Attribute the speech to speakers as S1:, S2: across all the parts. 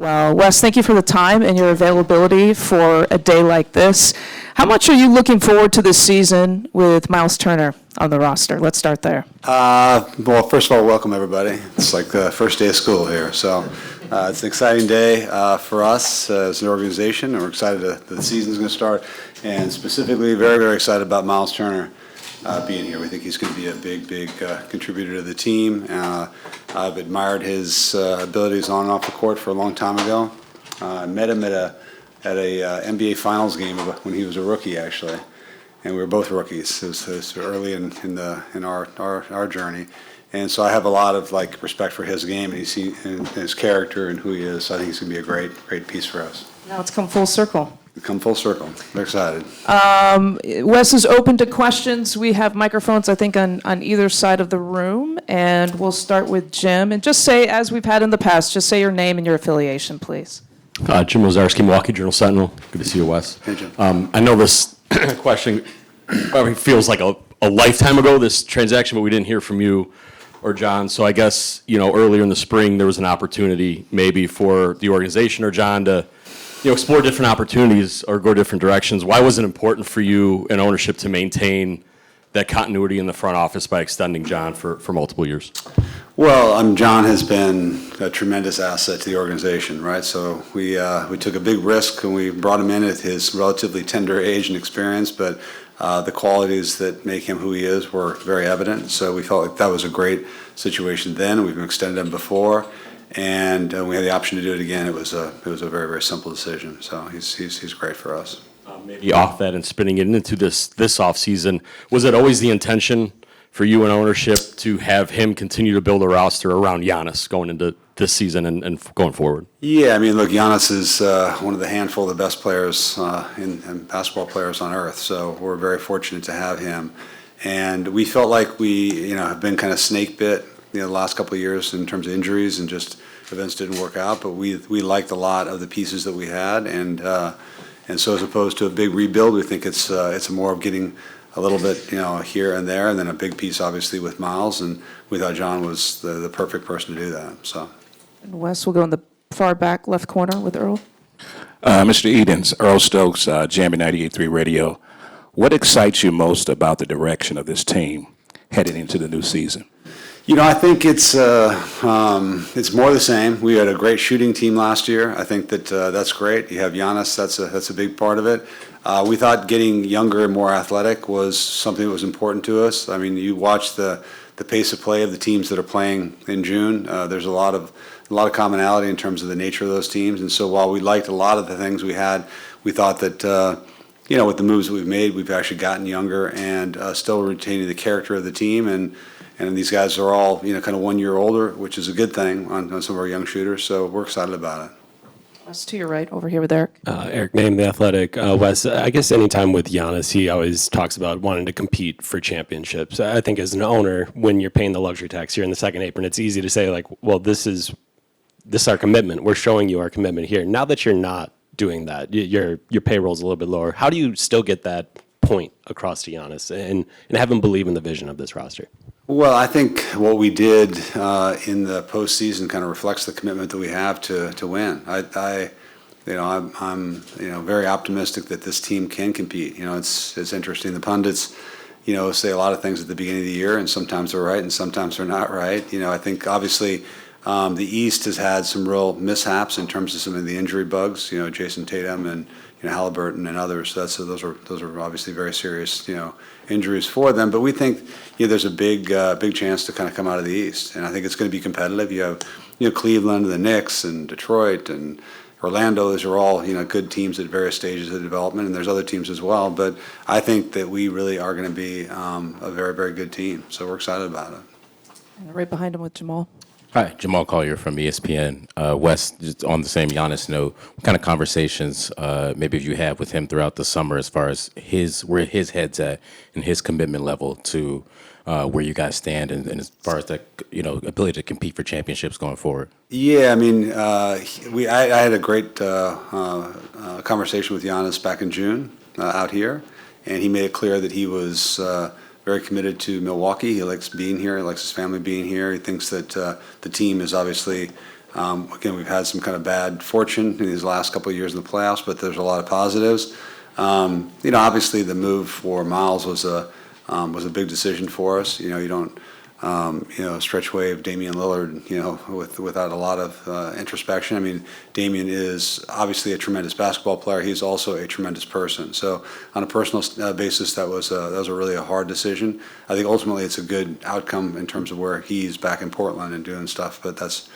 S1: Well, Wes, thank you for the time and your availability for a day like this. How much are you looking forward to this season with Miles Turner on the roster? Let's start there.
S2: Well, first of all, welcome everybody. It's like the first day of school here, so it's an exciting day for us as an organization, and we're excited that the season's going to start, and specifically very, very excited about Miles Turner being here. We think he's going to be a big contributor to the team. I've admired his abilities on and off the court for a long time ago. I met him at a NBA Finals game when he was a rookie, actually, and we were both rookies. It was early in our journey, and so I have a lot of respect for his game and his character and who he is. So I think he's going to be a great piece for us.
S1: Now it's come full circle.
S2: Come full circle. We're excited.
S1: Wes is open to questions. We have microphones, I think, on either side of the room, and we'll start with Jim. And just say, as we've had in the past, just say your name and your affiliation, please.
S3: Jim Lazarski, Milwaukee Journal-Sentinel. Good to see you, Wes.
S2: Hey, Jim.
S3: I know this question probably feels like a lifetime ago, this transaction, but we didn't hear from you or John. So I guess, earlier in the spring, there was an opportunity maybe for the organization or John to explore different opportunities or go different directions. Why was it important for you and ownership to maintain that continuity in the front office by extending John for multiple years?
S2: Well, John has been a tremendous asset to the organization, right? So we took a big risk when we brought him in at his relatively tender age and experience, but the qualities that make him who he is were very evident. So we felt like that was a great situation then. We've extended him before, and we had the option to do it again. It was a very, very simple decision. So he's great for us.
S3: Maybe off that and spinning it into this offseason, was it always the intention for you and ownership to have him continue to build a roster around Giannis going into this season and going forward?
S2: Yeah, I mean, look, Giannis is one of the handful of the best players and basketball players on earth. So we're very fortunate to have him. And we felt like we, have been kind of snake bit, the last couple of years in terms of injuries and just events didn't work out. But we liked a lot of the pieces that we had, and so as opposed to a big rebuild, we think it's more of getting a little bit, here and there, and then a big piece, obviously, with Miles. And we thought John was the perfect person to do that. So,
S1: And Wes will go in the far back left corner with Earl.
S4: Mr. Edens, Earl Stokes, Jamie 98.3 Radio. What excites you most about the direction of this team heading into the new season?
S2: I think it's more the same. We had a great shooting team last year. I think that's great. You have Giannis. That's a big part of it. We thought getting younger and more athletic was something that was important to us. I mean, you watch the pace of play of the teams that are playing in June. There's a lot of commonality in terms of the nature of those teams. And so while we liked a lot of the things we had, we thought that with the moves that we've made, we've actually gotten younger and still retaining the character of the team. And these guys are all, kind of 1 year older, which is a good thing on some of our young shooters. So we're excited about it.
S1: Wes, to your right, over here with Eric.
S5: Eric Name, The Athletic. Wes, I guess anytime with Giannis, he always talks about wanting to compete for championships. I think as an owner, when you're paying the luxury tax here in the second apron, it's easy to say, well, this is our commitment. We're showing you our commitment here. Now that you're not doing that, your payroll's a little bit lower. How do you still get that point across to Giannis and have him believe in the vision of this roster?
S2: Well, I think what we did in the postseason kind of reflects the commitment that we have to win. I'm very optimistic that this team can compete. It's interesting. The pundits, say a lot of things at the beginning of the year, and sometimes they're right and sometimes they're not right. I think obviously the East has had some real mishaps in terms of some of the injury bugs. Jason Tatum and Halliburton and others. So those are obviously very serious injuries for them. But we think there's a big chance to kind of come out of the East, and I think it's going to be competitive. You have Cleveland and the Knicks and Detroit and Orlando. Those are all good teams at various stages of development, and there's other teams as well. But I think that we really are going to be a very, very good team. So we're excited about it.
S1: And right behind him with Jamal.
S6: Hi, Jamal Collier from ESPN. Wes, just on the same Giannis note, what kind of conversations maybe you have with him throughout the summer as far as where his head's at and his commitment level to where you guys stand and as far as the ability to compete for championships going forward? Yeah,
S2: I mean, I had a great conversation with Giannis back in June out here, and he made it clear that he was very committed to Milwaukee. He likes being here. He likes his family being here. He thinks that the team is obviously Again, we've had some kind of bad fortune in these last couple of years in the playoffs, but there's a lot of positives. Obviously the move for Miles was a big decision for us. You don't stretch wave Damian Lillard, without a lot of introspection. I mean, Damian is obviously a tremendous basketball player. He's also a tremendous person. So on a personal basis, that was a really a hard decision. I think ultimately it's a good outcome in terms of where he's back in Portland and doing stuff. But that's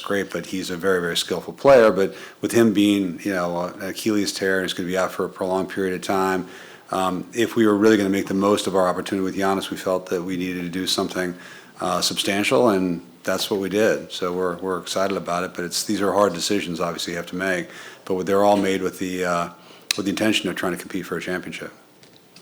S2: great. But he's a very, very skillful player. But with him being, an Achilles tear and he's going to be out for a prolonged period of time. If we were really going to make the most of our opportunity with Giannis, we felt that we needed to do something substantial, and that's what we did. So we're excited about it. But these are hard decisions, obviously, you have to make. But they're all made with the intention of trying to compete for a championship.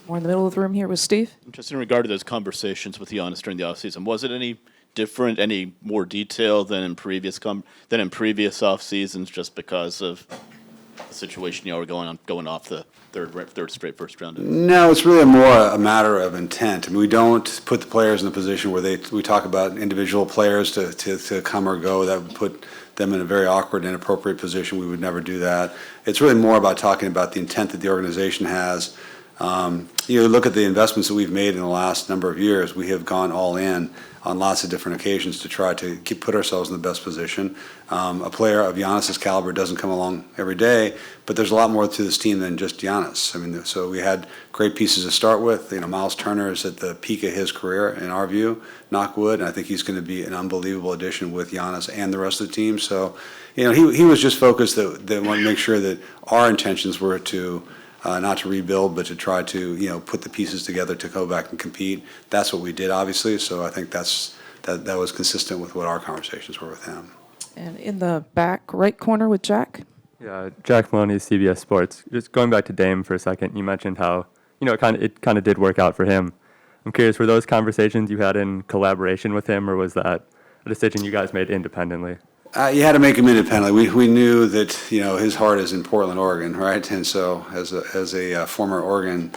S1: More in the middle of the room here with Steve.
S7: Just in regard to those conversations with Giannis during the offseason, was it any different, any more detailed than in previous off seasons, just because of the situation you were going off the third straight first round?
S2: No, it's really more a matter of intent. I mean, we don't put the players in a position where we talk about individual players to come or go. That would put them in a very awkward, inappropriate position. We would never do that. It's really more about talking about the intent that the organization has. Look at the investments that we've made in the last number of years. We have gone all in on lots of different occasions to try to put ourselves in the best position. A player of Giannis's caliber doesn't come along every day, but there's a lot more to this team than just Giannis. I mean, so we had great pieces to start with. Miles Turner is at the peak of his career, in our view, knock wood, and I think he's going to be an unbelievable addition with Giannis and the rest of the team. So, he was just focused that wanted to make sure that our intentions were to not to rebuild, but to try to put the pieces together to go back and compete. That's what we did, obviously. So I think that was consistent with what our conversations were with him.
S1: And in the back right corner with Jack.
S8: Yeah, Jack Maloney, CBS Sports. Just going back to Dame for a second, you mentioned how it kind of did work out for him. I'm curious, were those conversations you had in collaboration with him, or was that a decision you guys made independently?
S2: You had to make him independently. We knew that his heart is in Portland, Oregon, right? And so as a former Oregon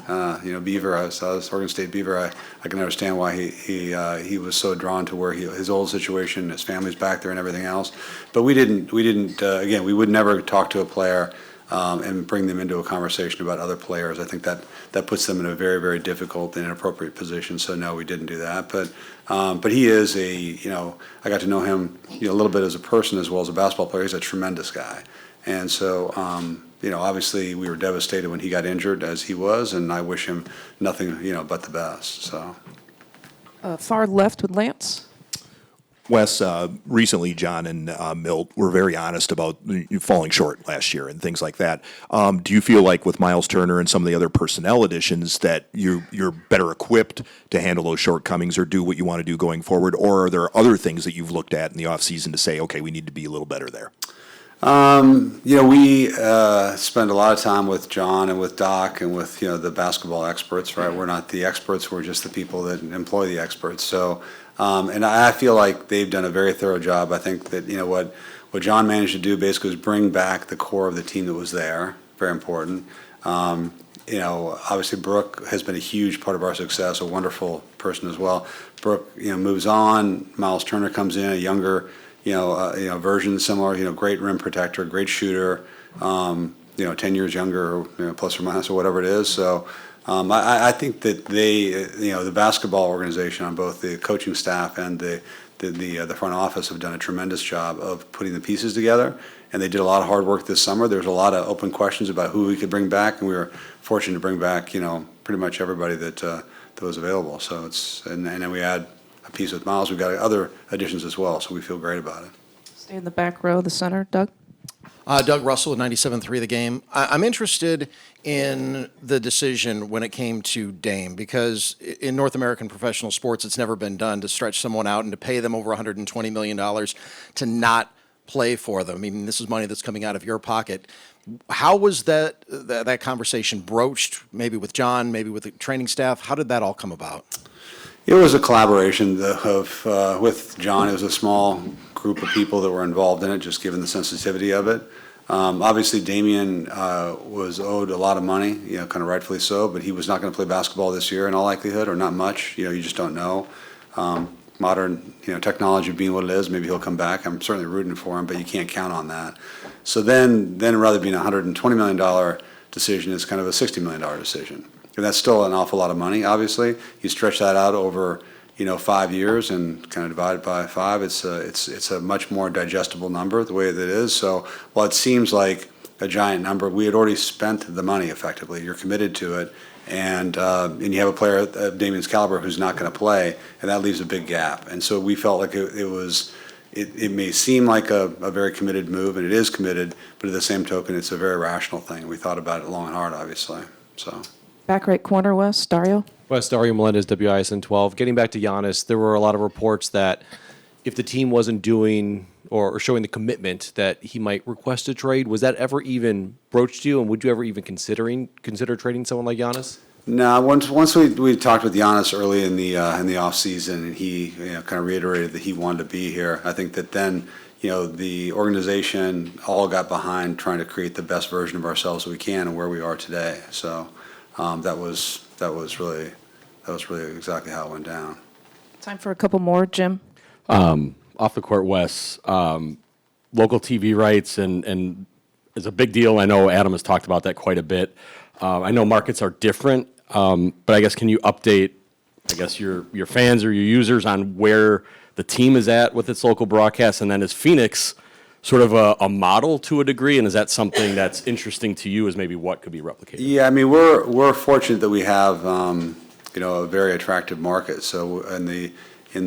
S2: Beaver, I was Oregon State Beaver. I can understand why he was so drawn to where his old situation, his family's back there, and everything else. But we didn't. Again, we would never talk to a player and bring them into a conversation about other players. I think that puts them in a very, very difficult and inappropriate position. So no, we didn't do that. But he is I got to know him a little bit as a person as well as a basketball player. He's a tremendous guy. And so, obviously we were devastated when he got injured, as he was, and I wish him nothing, but the best. So.
S1: Far left with Lance.
S9: Wes, recently John and Milt were very honest about you falling short last year and things like that. Do you feel like with Miles Turner and some of the other personnel additions that you're better equipped to handle those shortcomings or do what you want to do going forward? Or are there other things that you've looked at in the offseason to say, okay, we need to be a little better there?
S2: We spend a lot of time with John and with Doc and with the basketball experts, right? We're not the experts, we're just the people that employ the experts. So and I feel like they've done a very thorough job. I think that what John managed to do basically was bring back the core of the team that was there. Very important. Obviously Brooke has been a huge part of our success, a wonderful person as well. Brooke, moves on. Miles Turner comes in, a younger version, similar, great rim protector, great shooter, 10 years younger, plus or minus or whatever it is. So I think that the basketball organization on both the coaching staff and the front office have done a tremendous job of putting the pieces together. And they did a lot of hard work this summer. There was a lot of open questions about who we could bring back, and we were fortunate to bring back, pretty much everybody that was available. So and then we add a piece with Miles. We've got other additions as well, so we feel great about it.
S1: Stay in the back row, the center, Doug.
S10: Doug Russell with 97.3 The Game. I'm interested in the decision when it came to Dame, because in North American professional sports, it's never been done to stretch someone out and to pay them over $120 million to not play for them. I mean, this is money that's coming out of your pocket. How was that conversation broached, maybe with John, maybe with the training staff? How did that all come about?
S2: It was a collaboration with John. It was a small group of people that were involved in it, just given the sensitivity of it. Obviously, Damian was owed a lot of money, kind of rightfully so, but he was not going to play basketball this year in all likelihood, or not much. You just don't know. modern, technology being what it is, maybe he'll come back. I'm certainly rooting for him, but you can't count on that. So then rather than being a $120 million decision, it's kind of a $60 million decision. And that's still an awful lot of money, obviously. You stretch that out over, 5 years and kind of divide it by 5, it's a much more digestible number the way that it is. So while it seems like a giant number, we had already spent the money effectively. You're committed to it. And you have a player of Damian's caliber who's not going to play, and that leaves a big gap. And so we felt like it may seem like a very committed move, and it is committed, but at the same token, it's a very rational thing. We thought about it long and hard, obviously. So
S1: Back right corner, Wes, Dario.
S11: West, Dario Melendez, WISN 12. Getting back to Giannis, there were a lot of reports that if the team wasn't doing or showing the commitment that he might request a trade. Was that ever even broached to you, and would you ever even consider trading someone like Giannis?
S2: No, once we talked with Giannis early in the off season, and he kind of reiterated that he wanted to be here. I think that then the organization all got behind trying to create the best version of ourselves that we can and where we are today. So that was really exactly how it went down.
S1: Time for a couple more, Jim.
S3: Off the court, Wes, local TV rights and is a big deal. I know Adam has talked about that quite a bit. I know markets are different, but I guess can you update, your fans or your users on where the team is at with its local broadcast, and then is Phoenix sort of a model to a degree, and is that something that's interesting to you as maybe what could be replicated?
S2: Yeah, I mean we're fortunate that we have a very attractive market. So in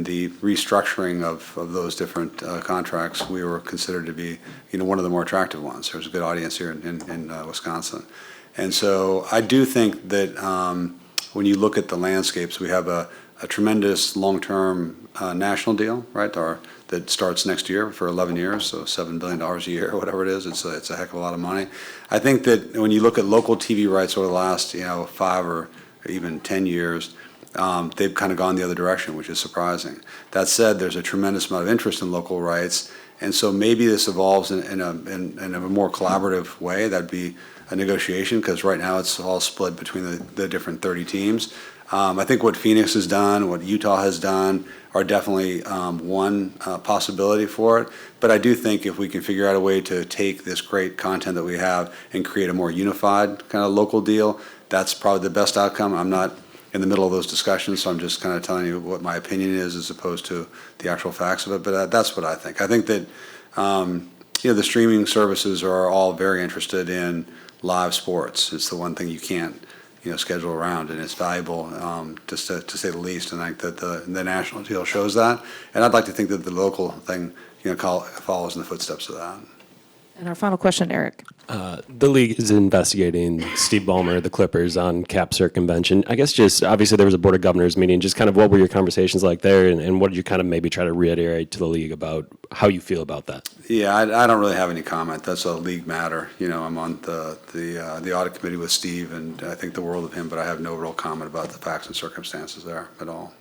S2: the restructuring of those different contracts, we were considered to be, one of the more attractive ones. There's a good audience here in Wisconsin. And so I do think that when you look at the landscapes, we have a tremendous long-term national deal, right, that starts next year for 11 years, so $7 billion a year, or whatever it is. It's a heck of a lot of money. I think that when you look at local TV rights over the last, 5 or even 10 years, they've kind of gone the other direction, which is surprising. That said, there's a tremendous amount of interest in local rights, and so maybe this evolves in a more collaborative way. That'd be a negotiation, because right now it's all split between the different 30 teams. I think what Phoenix has done, what Utah has done, are definitely one possibility for it. But I do think if we can figure out a way to take this great content that we have and create a more unified kind of local deal, that's probably the best outcome. I'm not in the middle of those discussions, so I'm just kind of telling you what my opinion is as opposed to the actual facts of it. But that's what I think. I think that the streaming services are all very interested in live sports. It's the one thing you can't schedule around, and it's valuable to say the least. And I think that the national deal shows that. And I'd like to think that the local thing follows in the footsteps of that.
S1: And our final question, Eric.
S5: The league is investigating Steve Ballmer, the Clippers, on cap circumvention. I guess just obviously there was a board of governors meeting. Just kind of what were your conversations like there, and what did you kind of maybe try to reiterate to the league about how you feel about that?
S2: Yeah, I don't really have any comment. That's a league matter. I'm on the audit committee with Steve, and I think the world of him, but I have no real comment about the facts and circumstances there at all.